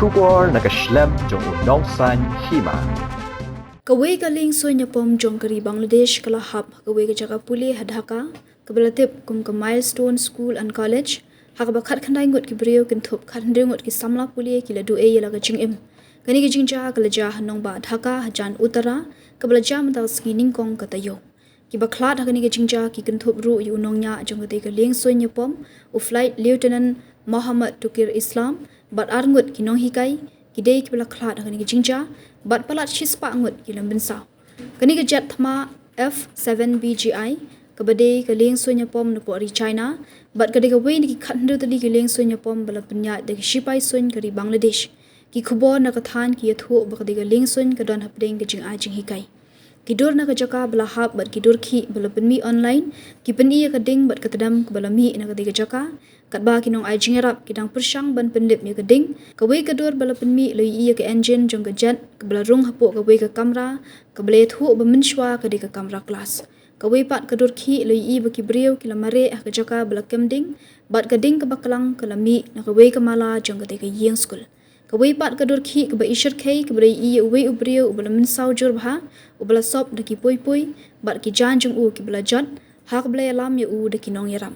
Shubor nakaslem jong Liengsuiñ Hima. Kawai ka Liengsuiñ Ïapom jong kari Bangladesh kalahap kawai ka Jaka Pule Jaka kabalatip kum ka Milestone School and College hakabakat khandai ngut ki brio kintup khandai ngut ki samla Pule kila du yela ka jingim kani ka jingja kalaja hanong ba Dhaka hajan utara kabalaja mental skining kong katayo ki baklat hakani ka jingja ki kintup ru yu nongnya jong ka Liengsuiñ Ïapom u flight lieutenant Muhammad Tukir Islam bat arngut ki nong hikai ki dei ki balaklat hakani ka jingja bat palat shispa ngut ki lambensa kani ka jet thama F7BGI kabade ka Liengsuiñ Ïapom na po ari China bat kade ka wei ni ki khatndu tadi ka Liengsuiñ Ïapom bala penya de ki shipai suin kari Bangladesh ki khubor na ka than ki yathu ba kade ka Liengsuiñ ka don hapdeng ka jing a jing hikai ki dur na ka Jaka bala hap bat ki dur khi bala penmi online ki peni ka ding bat ka tadam ka bala mi na kade ka Jaka kat ba ki nong ai jing rap ki dang persyang ban penlip mi ka ding ka wei ka dur bala penmi lo i ka engine jong ka jet ka bala rung hapo ka wei ka kamera ka bala thu ba menshwa ka de ka kamera class kawai pat kadur khi lo i ba ki brio ki lamare ka Jaka bala kemding bat ka ding ka bakalang ka lami na kawai ka mala jong ka de ka yeng school kawai pat kadur khi ka ba ishar khai ka bala i wei u brio u bala mensau jur bha u bala sop de ki poi poi bat ki jan jong u ki bala jot ha ka bala lam ya u de ki nong yaram